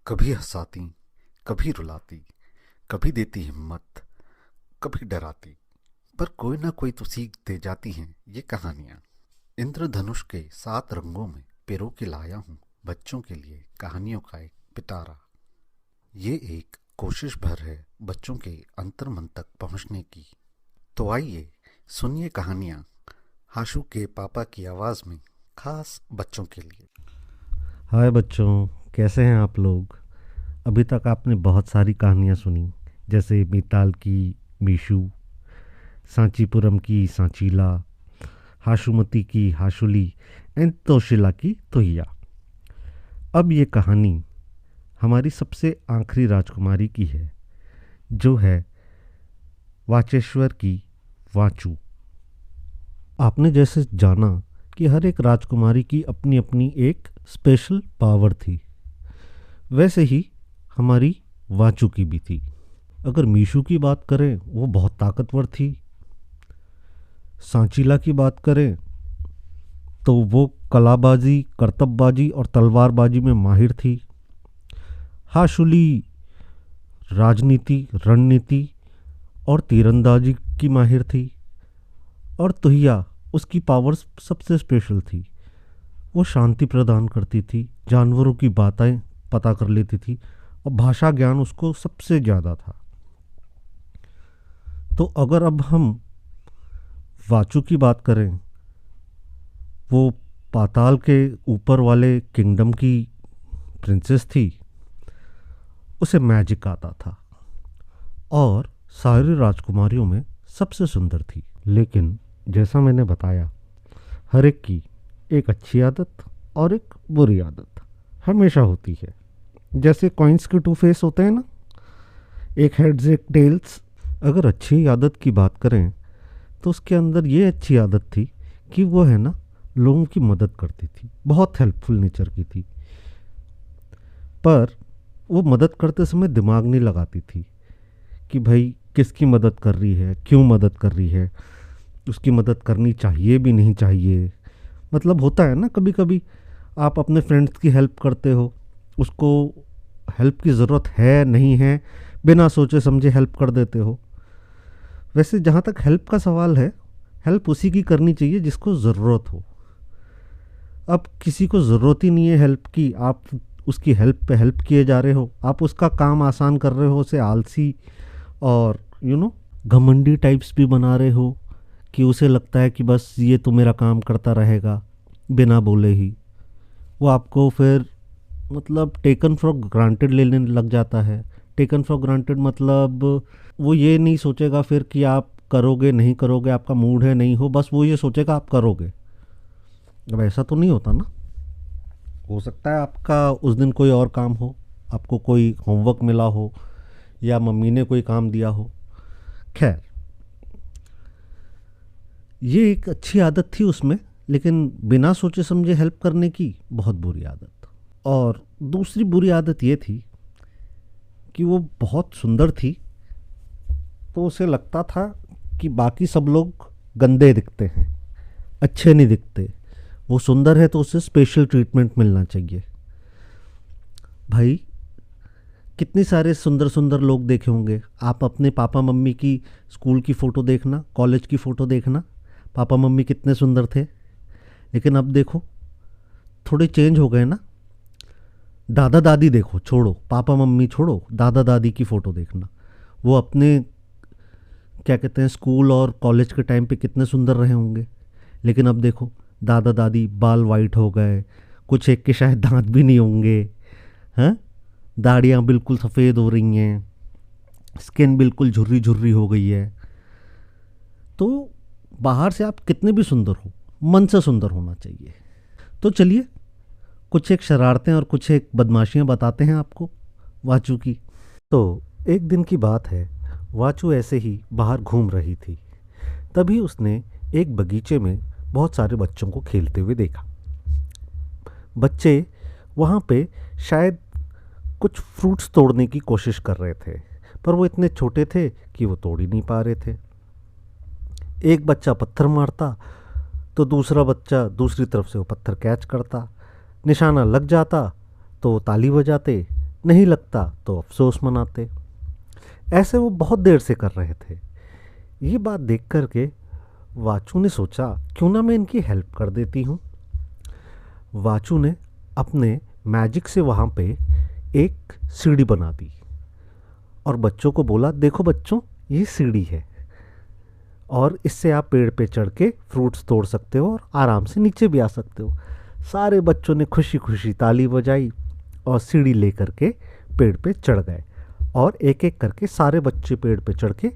कभी हंसाती, कभी रुलाती, कभी देती हिम्मत, कभी डराती। पर कोई ना कोई तो सीख दे जाती हैं ये कहानियाँ। इंद्रधनुष के 7 रंगों में पिरो के लाया हूँ बच्चों के लिए कहानियों का एक पिटारा। ये एक कोशिश भर है बच्चों के अंतर मन तक पहुँचने की। तो आइए सुनिए कहानियाँ हाशु के पापा की आवाज़ में, खास बच्चों के लिए। हाय बच्चों, कैसे हैं आप लोग। अभी तक आपने बहुत सारी कहानियाँ सुनी, जैसे मीताल की मीशू, सांचीपुरम की सांचीला, हाशुमती की हाशुली एंड तोशिला की तोहिया। अब ये कहानी हमारी सबसे आखिरी राजकुमारी की है, जो है वाचेश्वर की वाचू। आपने जैसे जाना कि हर एक राजकुमारी की अपनी अपनी एक स्पेशल पावर थी, वैसे ही हमारी वाचू की भी थी। अगर मीशू की बात करें, वो बहुत ताकतवर थी। सांचीला की बात करें तो वो कलाबाजी, करतबबाजी और तलवारबाजी में माहिर थी। हाशुली राजनीति, रणनीति और तीरंदाजी की माहिर थी। और तुहिया, उसकी पावर्स सबसे स्पेशल थी। वो शांति प्रदान करती थी, जानवरों की बातें पता कर लेती थी और भाषा ज्ञान उसको सबसे ज़्यादा था। तो अगर अब हम वाचू की बात करें, वो पाताल के ऊपर वाले किंगडम की प्रिंसेस थी। उसे मैजिक आता था और सारी राजकुमारियों में सबसे सुंदर थी। लेकिन जैसा मैंने बताया, हर एक की एक अच्छी आदत और एक बुरी आदत हमेशा होती है। जैसे कॉइन्स के 2 फेस होते हैं ना, एक हेड्स एक टेल्स। अगर अच्छी आदत की बात करें तो उसके अंदर ये अच्छी आदत थी कि वो है ना, लोगों की मदद करती थी, बहुत हेल्पफुल नेचर की थी। पर वो मदद करते समय दिमाग नहीं लगाती थी कि भाई किसकी मदद कर रही है, क्यों मदद कर रही है, उसकी मदद करनी चाहिए भी नहीं चाहिए। मतलब होता है ना, कभी कभी आप अपने फ्रेंड्स की हेल्प करते हो, उसको हेल्प की ज़रूरत है नहीं है, बिना सोचे समझे हेल्प कर देते हो। वैसे जहाँ तक हेल्प का सवाल है, हेल्प उसी की करनी चाहिए जिसको ज़रूरत हो। अब किसी को ज़रूरत ही नहीं है हेल्प की, आप उसकी हेल्प पे हेल्प किए जा रहे हो, आप उसका काम आसान कर रहे हो, उसे आलसी और घमंडी टाइप्स भी बना रहे हो कि उसे लगता है कि बस ये तो मेरा काम करता रहेगा बिना बोले ही। वो आपको फिर मतलब टेकन फॉर ग्रांटेड लेने लग जाता है। टेकन फॉर ग्रांटेड मतलब वो ये नहीं सोचेगा फिर कि आप करोगे नहीं करोगे, आपका मूड है नहीं हो, बस वो ये सोचेगा आप करोगे। अब ऐसा तो नहीं होता ना। हो सकता है आपका उस दिन कोई और काम हो, आपको कोई होमवर्क मिला हो या मम्मी ने कोई काम दिया हो। खैर, ये एक अच्छी आदत थी उसमें, लेकिन बिना सोचे समझे हेल्प करने की बहुत बुरी आदत। और दूसरी बुरी आदत ये थी कि वो बहुत सुंदर थी, तो उसे लगता था कि बाकी सब लोग गंदे दिखते हैं, अच्छे नहीं दिखते। वो सुंदर है तो उसे स्पेशल ट्रीटमेंट मिलना चाहिए। भाई, कितनी सारे सुंदर सुंदर लोग देखे होंगे आप। अपने पापा मम्मी की स्कूल की फ़ोटो देखना, कॉलेज की फ़ोटो देखना, पापा मम्मी कितने सुंदर थे। लेकिन अब देखो, थोड़े चेंज हो गए ना। दादा दादी देखो, छोड़ो पापा मम्मी, छोड़ो दादा दादी की फ़ोटो देखना। वो अपने क्या कहते हैं, स्कूल और कॉलेज के टाइम पे कितने सुंदर रहे होंगे। लेकिन अब देखो, दादा दादी बाल वाइट हो गए, कुछ एक के शायद दांत भी नहीं होंगे, हैं, दाढ़ियाँ बिल्कुल सफ़ेद हो रही हैं, स्किन बिल्कुल झुर्री झुर्री हो गई है। तो बाहर से आप कितने भी सुंदर हो, मन से सुंदर होना चाहिए। तो चलिए, कुछ एक शरारतें और कुछ एक बदमाशियाँ बताते हैं आपको वाचू की। तो एक दिन की बात है, वाचू ऐसे ही बाहर घूम रही थी। तभी उसने एक बगीचे में बहुत सारे बच्चों को खेलते हुए देखा। बच्चे वहाँ पे शायद कुछ फ्रूट्स तोड़ने की कोशिश कर रहे थे, पर वो इतने छोटे थे कि वो तोड़ ही नहीं पा रहे थे। एक बच्चा पत्थर मारता तो दूसरा बच्चा दूसरी तरफ से वो पत्थर कैच करता, निशाना लग जाता तो वो ताली बजाते, नहीं लगता तो अफसोस मनाते। ऐसे वो बहुत देर से कर रहे थे। ये बात देख कर के वाचू ने सोचा क्यों ना मैं इनकी हेल्प कर देती हूँ। वाचू ने अपने मैजिक से वहाँ पे एक सीढ़ी बना दी और बच्चों को बोला, देखो बच्चों, ये सीढ़ी है और इससे आप पेड़ पे चढ़ के फ्रूट्स तोड़ सकते हो और आराम से नीचे भी आ सकते हो। सारे बच्चों ने खुशी खुशी ताली बजाई और सीढ़ी ले करके पेड़ पे चढ़ गए और एक एक करके सारे बच्चे पेड़ पे चढ़ के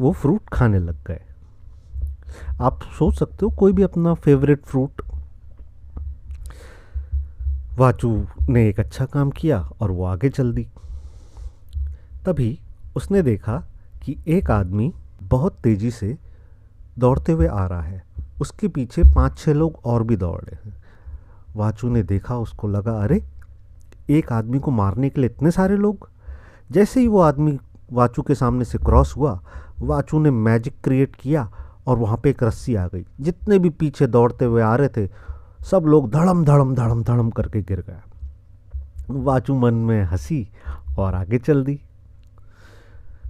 वो फ्रूट खाने लग गए। आप सोच सकते हो कोई भी अपना फेवरेट फ्रूट। वाचू ने एक अच्छा काम किया और वो आगे चल दी। तभी उसने देखा कि एक आदमी बहुत तेज़ी से दौड़ते हुए आ रहा है। उसके पीछे 5-6 लोग और भी दौड़ रहे हैं। वाचू ने देखा, उसको लगा अरे एक आदमी को मारने के लिए इतने सारे लोग। जैसे ही वो आदमी वाचू के सामने से क्रॉस हुआ, वाचू ने मैजिक क्रिएट किया और वहाँ पे एक रस्सी आ गई। जितने भी पीछे दौड़ते हुए आ रहे थे सब लोग धड़म धड़म धड़म धड़म करके गिर गए। वाचू मन में हंसी और आगे चल दी।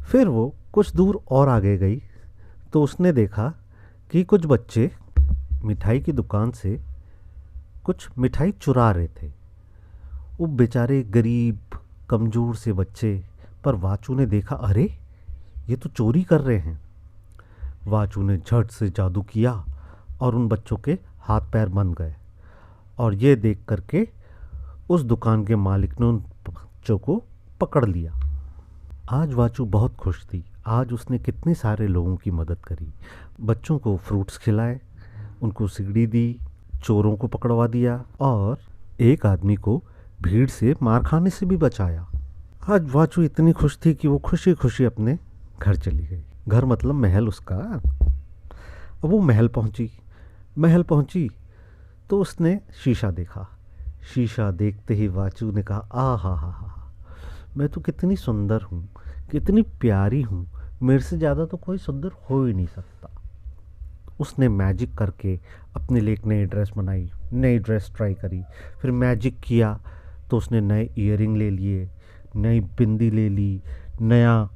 फिर वो कुछ दूर और आगे गई तो उसने देखा कि कुछ बच्चे मिठाई की दुकान से कुछ मिठाई चुरा रहे थे। वो बेचारे गरीब कमज़ोर से बच्चे। पर वाचू ने देखा अरे ये तो चोरी कर रहे हैं। वाचू ने झट से जादू किया और उन बच्चों के हाथ पैर बंध गए और ये देख करके उस दुकान के मालिक ने उन बच्चों को पकड़ लिया। आज वाचू बहुत खुश थी। आज उसने कितने सारे लोगों की मदद करी। बच्चों को फ्रूट्स खिलाए, उनको सीढ़ी दी, चोरों को पकड़वा दिया और एक आदमी को भीड़ से मार खाने से भी बचाया। आज वाचू इतनी खुश थी कि वो खुशी खुशी अपने घर चली गई। घर मतलब महल उसका। अब वो महल पहुंची तो उसने शीशा देखा। शीशा देखते ही वाचू ने कहा आ हा, मैं तो कितनी सुंदर हूँ, कितनी प्यारी हूँ, मेरे से ज़्यादा तो कोई सुंदर हो ही नहीं सकता। उसने मैजिक करके अपने लिए एक नई ड्रेस बनाई, नई ड्रेस ट्राई करी। फिर मैजिक किया तो उसने नए ईयरिंग ले लिए, नई बिंदी ले ली, नया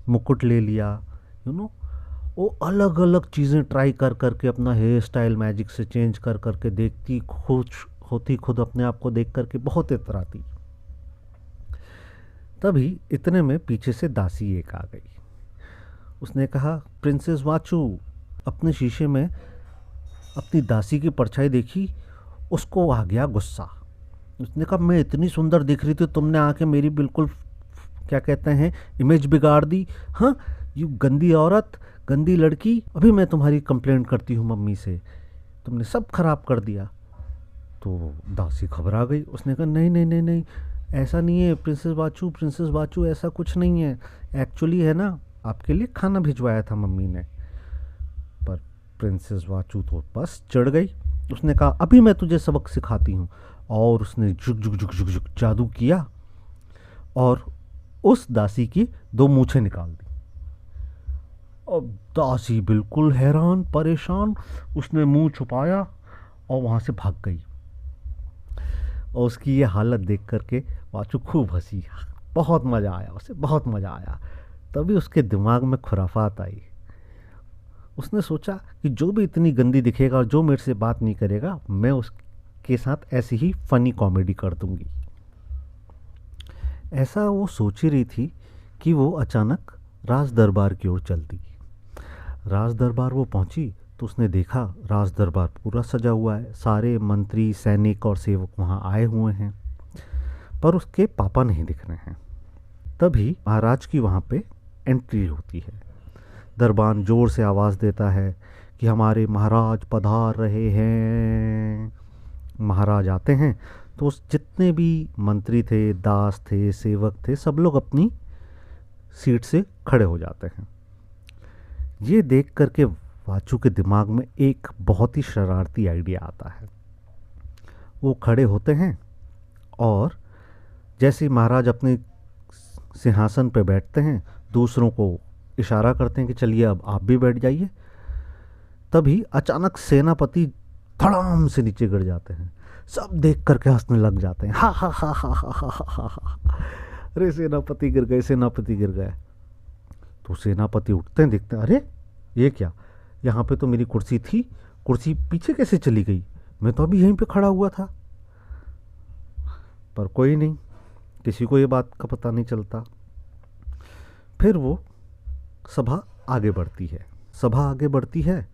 मुकुट ले लिया। वो अलग अलग चीज़ें ट्राई कर करके अपना हेयर स्टाइल मैजिक से चेंज कर करके देखती, खुश होती, खुद अपने आप को देख करके बहुत इतराती। तभी इतने में पीछे से दासी एक आ गई। उसने कहा, प्रिंसेस वाचू। अपने शीशे में अपनी दासी की परछाई देखी, उसको आ गया गुस्सा। उसने कहा, मैं इतनी सुंदर दिख रही थी, तुमने आके मेरी बिल्कुल क्या कहते हैं इमेज बिगाड़ दी। हाँ, यू गंदी औरत, गंदी लड़की, अभी मैं तुम्हारी कंप्लेंट करती हूँ मम्मी से, तुमने सब खराब कर दिया। तो दासी घबरा गई। उसने कहा, नहीं नहीं नहीं नहीं, ऐसा नहीं है प्रिंसेस वाचू, ऐसा कुछ नहीं है। एक्चुअली है ना, आपके लिए खाना भिजवाया था मम्मी ने। पर प्रिंसेस वाचू तो बस चढ़ गई। उसने कहा, अभी मैं तुझे सबक सिखाती हूँ। और उसने झुक झुक झुक झुक झुक जादू किया और उस दासी की 2 मूछें निकाल दी। अब दासी बिल्कुल हैरान परेशान, उसने मुंह छुपाया और वहाँ से भाग गई। और उसकी ये हालत देख करके वाचू खूब हंसी। बहुत मज़ा आया उसे, बहुत मज़ा आया। तभी उसके दिमाग में खुराफात आई। उसने सोचा कि जो भी इतनी गंदी दिखेगा और जो मेरे से बात नहीं करेगा, मैं उसके साथ ऐसी ही फ़नी कॉमेडी कर दूंगी। ऐसा वो सोच ही रही थी कि वो अचानक राज दरबार की ओर चल दी। राज दरबार वो पहुंची तो उसने देखा राज दरबार पूरा सजा हुआ है। सारे मंत्री, सैनिक और सेवक वहाँ आए हुए हैं, पर उसके पापा नहीं दिख रहे हैं। तभी महाराज की वहाँ पे एंट्री होती है। दरबान जोर से आवाज़ देता है कि हमारे महाराज पधार रहे हैं। महाराज आते हैं तो उस जितने भी मंत्री थे, दास थे, सेवक थे, सब लोग अपनी सीट से खड़े हो जाते हैं। ये देख करके वाचू के दिमाग में एक बहुत ही शरारती आइडिया आता है। वो खड़े होते हैं और जैसे ही महाराज अपने सिंहासन पर बैठते हैं, दूसरों को इशारा करते हैं कि चलिए अब आप भी बैठ जाइए। तभी अचानक सेनापति धड़ाम से नीचे गिर जाते हैं। सब देख करके हंसने लग जाते हैं, हा हा हा हा हा हा हा हा। अरे सेनापति गिर गए, सेनापति गिर गए। तो सेनापति उठते हैं, देखते हैं, अरे ये क्या, यहाँ पे तो मेरी कुर्सी थी, कुर्सी पीछे कैसे चली गई, मैं तो अभी यहीं पे खड़ा हुआ था। पर कोई नहीं, किसी को ये बात का पता नहीं चलता। फिर वो सभा आगे बढ़ती है, सभा आगे बढ़ती है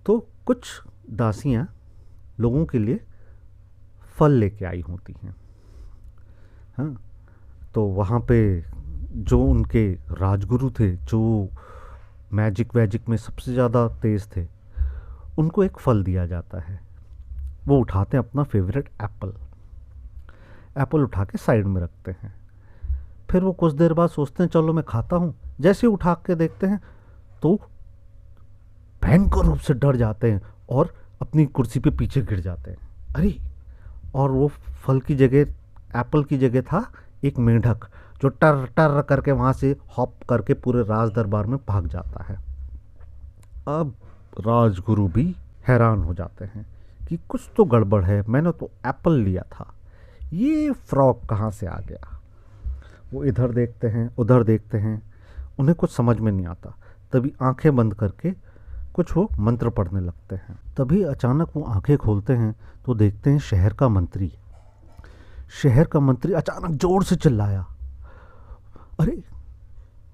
तो कुछ दासियां लोगों के लिए फल लेके आई होती हैं। हाँ, तो वहाँ पे जो उनके राजगुरु थे, जो मैजिक वैजिक में सबसे ज़्यादा तेज़ थे, उनको एक फल दिया जाता है। वो उठाते हैं अपना फेवरेट एप्पल, एप्पल उठा के साइड में रखते हैं। फिर वो कुछ देर बाद सोचते हैं चलो मैं खाता हूँ। जैसे उठा के देखते हैं तो भयंकर रूप से डर जाते हैं और अपनी कुर्सी पे पीछे गिर जाते हैं। अरे, और वो फल की जगह, एप्पल की जगह था एक मेंढक, जो टर टर करके वहाँ से हॉप करके पूरे राज दरबार में भाग जाता है। अब राजगुरु भी हैरान हो जाते हैं कि कुछ तो गड़बड़ है, मैंने तो एप्पल लिया था, ये फ्रॉग कहाँ से आ गया। वो इधर देखते हैं उधर देखते हैं, उन्हें कुछ समझ में नहीं आता। तभी आंखें बंद करके कुछ वो मंत्र पढ़ने लगते हैं। तभी अचानक वो आंखें खोलते हैं तो देखते हैं शहर का मंत्री, शहर का मंत्री अचानक जोर से चिल्लाया, अरे,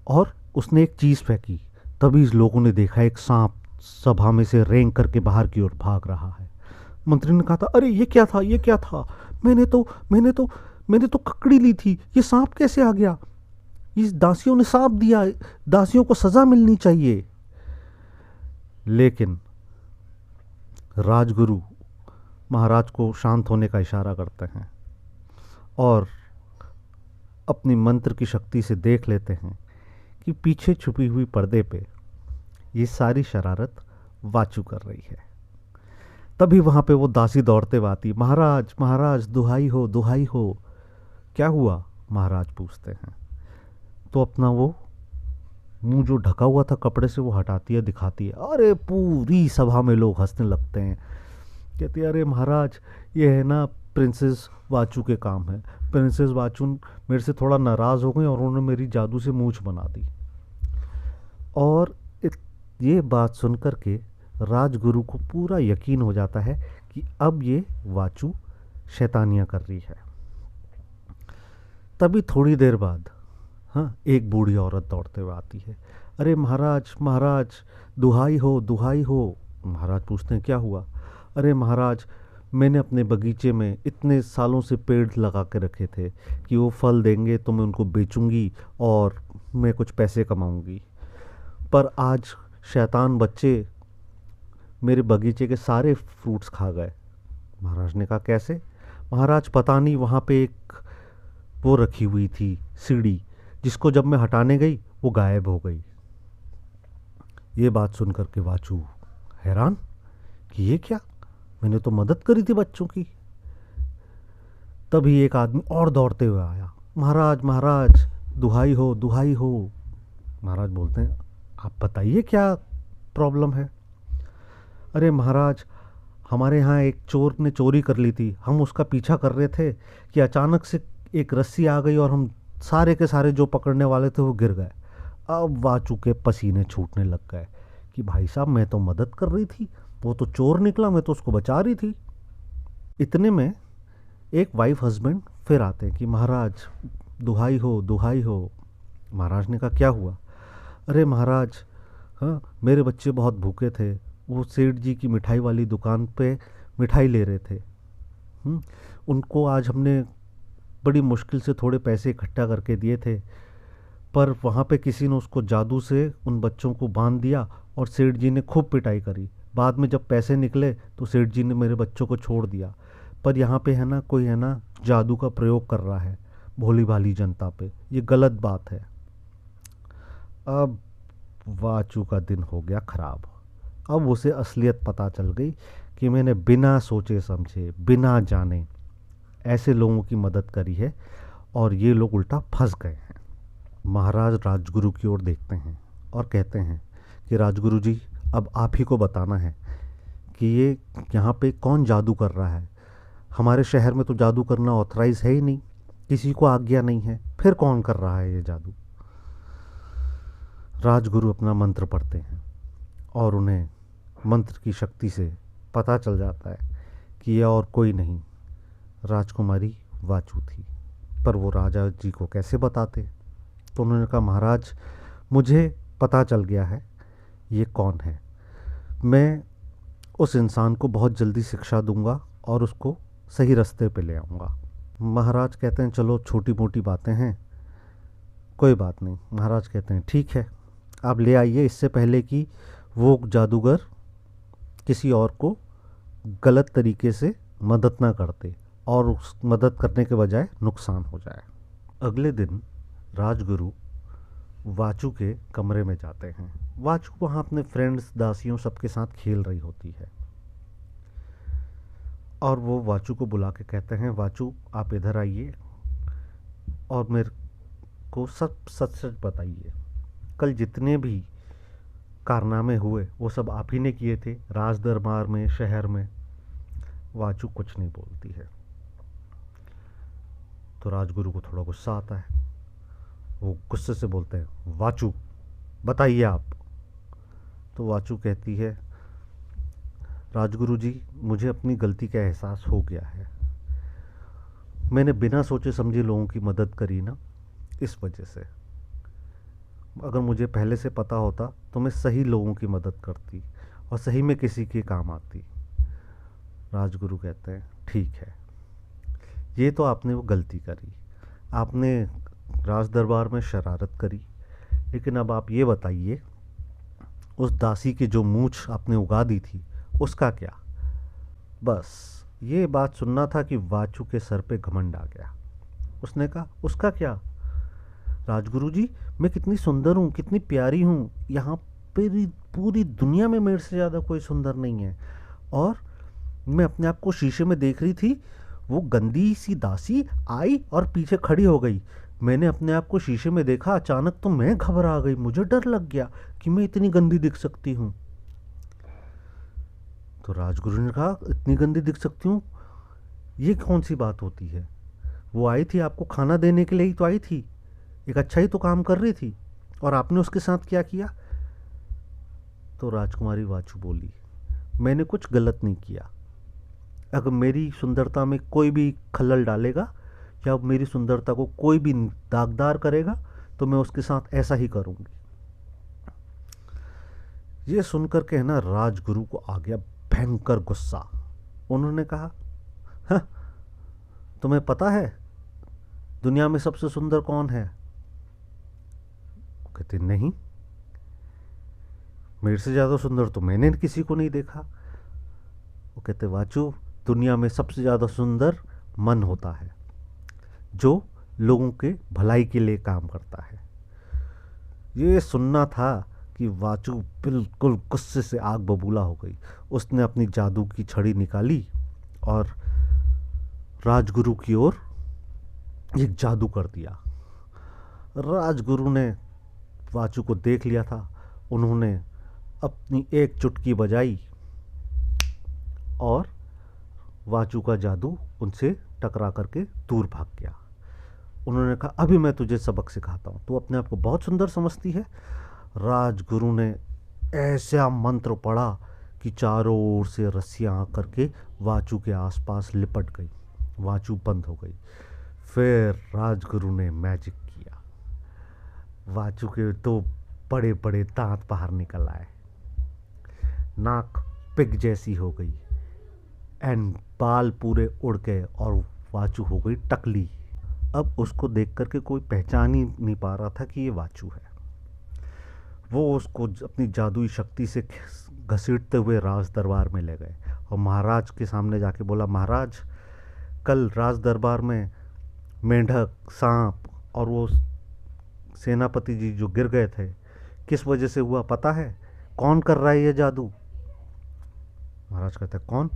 और उसने एक चीज़ फेंकी। तभी लोगों ने देखा एक सांप सभा में से रेंग करके बाहर की ओर भाग रहा है। मंत्री ने कहा था, अरे ये क्या था, ये क्या था, मैंने तो ककड़ी ली थी, ये सांप कैसे आ गया, इस दासियों ने सांप दिया, दासियों को सजा मिलनी चाहिए। लेकिन राजगुरु महाराज को शांत होने का इशारा करते हैं और अपनी मंत्र की शक्ति से देख लेते हैं कि पीछे छुपी हुई पर्दे पे ये सारी शरारत वाचू कर रही है। तभी वहाँ पे वो दासी दौड़ते हुए आती, महाराज महाराज दुहाई हो दुहाई हो। क्या हुआ, महाराज पूछते हैं। तो अपना वो मुंह जो ढका हुआ था कपड़े से वो हटाती है, दिखाती है। अरे पूरी सभा में लोग हंसने लगते हैं, कहते हैं अरे महाराज, ये है ना प्रिंसेस वाचू के काम है, प्रिंसेस वाचू मेरे से थोड़ा नाराज़ हो गई और उन्होंने मेरी जादू से मूंछ बना दी। और ये बात सुन कर के राजगुरु को पूरा यकीन हो जाता है कि अब ये वाचू शैतानियाँ कर रही है। तभी थोड़ी देर बाद हाँ, एक बूढ़ी औरत दौड़ते हुए आती है, अरे महाराज महाराज दुहाई हो दुहाई हो। महाराज पूछते हैं क्या हुआ। अरे महाराज, मैंने अपने बगीचे में इतने सालों से पेड़ लगा के रखे थे कि वो फल देंगे तो मैं उनको बेचूंगी और मैं कुछ पैसे कमाऊंगी, पर आज शैतान बच्चे मेरे बगीचे के सारे फ्रूट्स खा गए। महाराज ने कहा कैसे। महाराज पता नहीं, वहाँ पे एक वो रखी हुई थी सीढ़ी, जिसको जब मैं हटाने गई वो गायब हो गई। ये बात सुनकर के वाचू हैरान कि ये क्या, मैंने तो मदद करी थी बच्चों की। तभी एक आदमी और दौड़ते हुए आया, महाराज महाराज दुहाई हो दुहाई हो। महाराज बोलते हैं आप बताइए क्या प्रॉब्लम है। अरे महाराज, हमारे यहाँ एक चोर ने चोरी कर ली थी, हम उसका पीछा कर रहे थे कि अचानक से एक रस्सी आ गई और हम सारे के सारे जो पकड़ने वाले थे वो गिर गए। अब वाचू के पसीने छूटने लग गए कि भाई साहब, मैं तो मदद कर रही थी, वो तो चोर निकला, मैं तो उसको बचा रही थी। इतने में एक वाइफ हस्बैंड फिर आते हैं कि महाराज दुहाई हो दुहाई हो। महाराज ने कहा क्या हुआ। अरे महाराज, हाँ, मेरे बच्चे बहुत भूखे थे, वो सेठ जी की मिठाई वाली दुकान पे मिठाई ले रहे थे। उनको आज हमने बड़ी मुश्किल से थोड़े पैसे इकट्ठा करके दिए थे, पर वहाँ पे किसी ने उसको जादू से उन बच्चों को बांध दिया और सेठ जी ने खूब पिटाई करी। बाद में जब पैसे निकले तो सेठ जी ने मेरे बच्चों को छोड़ दिया, पर यहाँ पे है ना कोई है ना जादू का प्रयोग कर रहा है भोली भाली जनता पे, ये गलत बात है। अब वाचू का दिन हो गया खराब। अब उसे असलियत पता चल गई कि मैंने बिना सोचे समझे बिना जाने ऐसे लोगों की मदद करी है और ये लोग उल्टा फंस गए हैं। महाराज राजगुरु की ओर देखते हैं और कहते हैं कि राजगुरु जी, अब आप ही को बताना है कि ये यहाँ पे कौन जादू कर रहा है। हमारे शहर में तो जादू करना ऑथराइज है ही नहीं, किसी को आज्ञा नहीं है, फिर कौन कर रहा है ये जादू? राजगुरु अपना मंत्र पढ़ते हैं और उन्हें मंत्र की शक्ति से पता चल जाता है कि यह और कोई नहीं, राजकुमारी वाचू थी। पर वो राजा जी को कैसे बताते? तो उन्होंने कहा, महाराज मुझे पता चल गया है ये कौन है। मैं उस इंसान को बहुत जल्दी शिक्षा दूंगा और उसको सही रास्ते पे ले आऊँगा। महाराज कहते हैं, चलो छोटी मोटी बातें हैं, कोई बात नहीं। महाराज कहते हैं, ठीक है, आप ले आइए, इससे पहले कि वो जादूगर किसी और को गलत तरीके से मदद ना करते और उस मदद करने के बजाय नुकसान हो जाए। अगले दिन राजगुरु वाचू के कमरे में जाते हैं। वाचू वहाँ अपने फ्रेंड्स, दासियों सबके साथ खेल रही होती है और वो वाचू को बुला के कहते हैं, वाचू आप इधर आइए और मेरे को सब सच सच बताइए, कल जितने भी कारनामे हुए वो सब आप ही ने किए थे राज दरबार में, शहर में? वाचू कुछ नहीं बोलती है। तो राजगुरु को थोड़ा गुस्सा आता है, वो गुस्से से बोलते हैं, वाचू बताइए आप। तो वाचू कहती है, राजगुरु जी मुझे अपनी गलती का एहसास हो गया है, मैंने बिना सोचे समझे लोगों की मदद करी ना, इस वजह से। अगर मुझे पहले से पता होता तो मैं सही लोगों की मदद करती और सही में किसी के काम आती। राजगुरु कहते हैं, ठीक है, ये तो आपने वो गलती करी, आपने राज दरबार में शरारत करी, लेकिन अब आप ये बताइए, उस दासी की जो मूछ आपने उगा दी थी उसका क्या? बस ये बात सुनना था कि वाचू के सर पे घमंड आ गया। उसने कहा, उसका क्या? राजगुरु जी मैं कितनी सुंदर हूँ, कितनी प्यारी हूँ, यहाँ पे पूरी दुनिया में मेरे से ज़्यादा कोई सुंदर नहीं है, और मैं अपने आप को शीशे में देख रही थी, वो गंदी सी दासी आई और पीछे खड़ी हो गई। मैंने अपने आप को शीशे में देखा, अचानक तो मैं घबरा गई, मुझे डर लग गया कि मैं इतनी गंदी दिख सकती हूँ। तो राजगुरु ने कहा, इतनी गंदी दिख सकती हूँ, ये कौन सी बात होती है? वो आई थी आपको खाना देने के लिए ही तो आई थी, एक अच्छा ही तो काम कर रही थी, और आपने उसके साथ क्या किया? तो राजकुमारी वाचू बोली, मैंने कुछ गलत नहीं किया। अगर मेरी सुंदरता में कोई भी खलल डालेगा या मेरी सुंदरता को कोई भी दागदार करेगा तो मैं उसके साथ ऐसा ही करूंगी। ये सुनकर के है ना, राजगुरु को आ गया भयंकर गुस्सा। उन्होंने कहा, हाँ, तुम्हें पता है दुनिया में सबसे सुंदर कौन है? कहते, नहीं, मेरे से ज़्यादा सुंदर तो मैंने किसी को नहीं देखा। वो कहते, वाचू दुनिया में सबसे ज़्यादा सुंदर मन होता है, जो लोगों के भलाई के लिए काम करता है। ये सुनना था कि वाचू बिल्कुल गुस्से से आग बबूला हो गई। उसने अपनी जादू की छड़ी निकाली और राजगुरु की ओर एक जादू कर दिया। राजगुरु ने वाचू को देख लिया था, उन्होंने अपनी एक चुटकी बजाई और वाचू का जादू उनसे टकरा करके दूर भाग गया। उन्होंने कहा, अभी मैं तुझे सबक सिखाता हूँ, तू अपने आप को बहुत सुंदर समझती है। राजगुरु ने ऐसा मंत्र पढ़ा कि चारों ओर से रस्सियाँ आकर के वाचू के आसपास लिपट गई, वाचू बंद हो गई। फिर राजगुरु ने मैजिक किया, वाचू के दो बड़े बड़े दांत बाहर निकल आए, नाक पिग जैसी हो गई एंड बाल पूरे उड़ गए और वाचू हो गई टकली। अब उसको देख करके कोई पहचान ही नहीं पा रहा था कि ये वाचू है। वो उसको अपनी जादुई शक्ति से घसीटते हुए राज दरबार में ले गए और महाराज के सामने जाके बोला, महाराज कल राज दरबार में मेंढक, सांप और वो सेनापति जी जो गिर गए थे, किस वजह से हुआ पता है? कौन कर रहा है ये जादू? महाराज कहते हैं, कौन?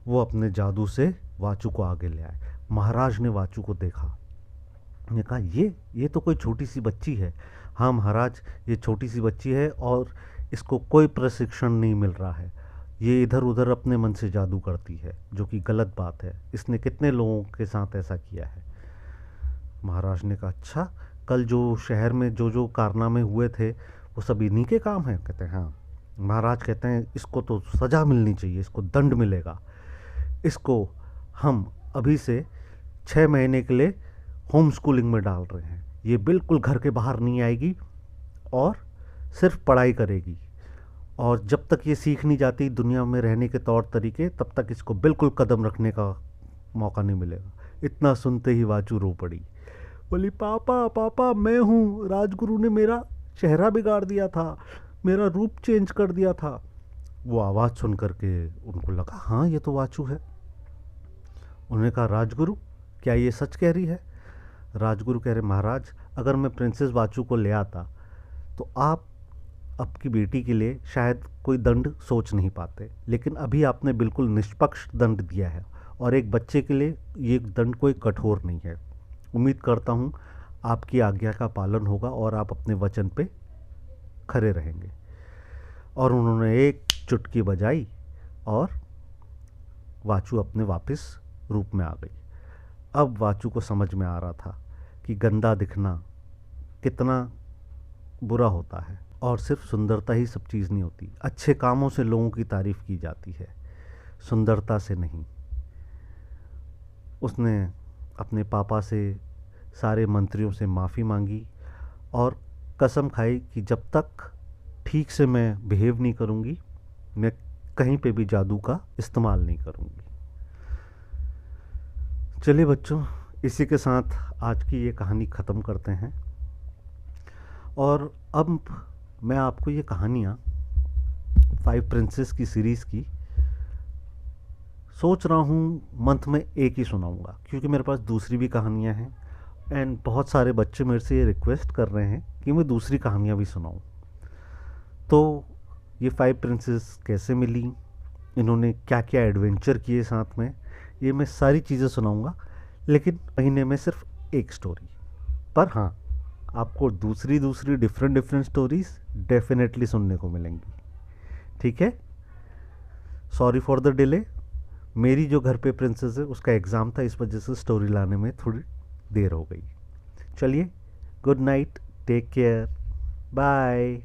वो अपने जादू से वाचू को आगे ले आए। महाराज ने वाचू को देखा, ने कहा, ये तो कोई छोटी सी बच्ची है। हाँ महाराज, ये छोटी सी बच्ची है और इसको कोई प्रशिक्षण नहीं मिल रहा है, ये इधर उधर अपने मन से जादू करती है, जो कि गलत बात है। इसने कितने लोगों के साथ ऐसा किया है। महाराज ने कहा, अच्छा, कल जो शहर में जो जो कारनामे हुए थे वो सब इन्हीं के काम हैं? कहते हैं हाँ। महाराज कहते हैं, इसको तो सज़ा मिलनी चाहिए, इसको दंड मिलेगा। इसको हम अभी से 6 महीने के लिए होम स्कूलिंग में डाल रहे हैं। ये बिल्कुल घर के बाहर नहीं आएगी और सिर्फ पढ़ाई करेगी, और जब तक ये सीख नहीं जाती दुनिया में रहने के तौर तरीके, तब तक इसको बिल्कुल कदम रखने का मौका नहीं मिलेगा। इतना सुनते ही वाचू रो पड़ी, बोली, पापा पापा, मैं हूँ, राजगुरु ने मेरा चेहरा बिगाड़ दिया था, मेरा रूप चेंज कर दिया था। वो आवाज़ सुन करके उनको लगा, हाँ ये तो वाचू है। उन्होंने कहा, राजगुरु क्या ये सच कह रही है? राजगुरु कह रहे, महाराज, अगर मैं प्रिंसेस वाचू को ले आता तो आप आपकी बेटी के लिए शायद कोई दंड सोच नहीं पाते, लेकिन अभी आपने बिल्कुल निष्पक्ष दंड दिया है, और एक बच्चे के लिए ये दंड कोई कठोर नहीं है। उम्मीद करता हूँ आपकी आज्ञा का पालन होगा और आप अपने वचन पे खरे रहेंगे। और उन्होंने एक चुटकी बजाई और वाचू अपने वापस रूप में आ गई। अब वाचू को समझ में आ रहा था कि गंदा दिखना कितना बुरा होता है, और सिर्फ सुंदरता ही सब चीज़ नहीं होती। अच्छे कामों से लोगों की तारीफ़ की जाती है, सुंदरता से नहीं। उसने अपने पापा से, सारे मंत्रियों से माफ़ी मांगी और कसम खाई कि जब तक ठीक से मैं बिहेव नहीं करूँगी, मैं कहीं पे भी जादू का इस्तेमाल नहीं करूँगी। चलिए बच्चों, इसी के साथ आज की ये कहानी ख़त्म करते हैं। और अब मैं आपको ये कहानियाँ 5 प्रिंसेस की सीरीज़ की सोच रहा हूँ मंथ में एक ही सुनाऊँगा, क्योंकि मेरे पास दूसरी भी कहानियाँ हैं, एंड बहुत सारे बच्चे मेरे से ये रिक्वेस्ट कर रहे हैं कि मैं दूसरी कहानियाँ भी सुनाऊँ। तो ये 5 प्रिंसेस कैसे मिली, इन्होंने क्या क्या एडवेंचर किए साथ में, ये मैं सारी चीज़ें सुनाऊँगा, लेकिन महीने में सिर्फ एक स्टोरी। पर हाँ, आपको दूसरी डिफरेंट स्टोरीज़ डेफिनेटली सुनने को मिलेंगी। ठीक है? Sorry for the delay. मेरी जो घर पे प्रिंसेस है उसका एग्ज़ाम था, इस वजह से स्टोरी लाने में थोड़ी देर हो गई। चलिए, good night, take care, bye.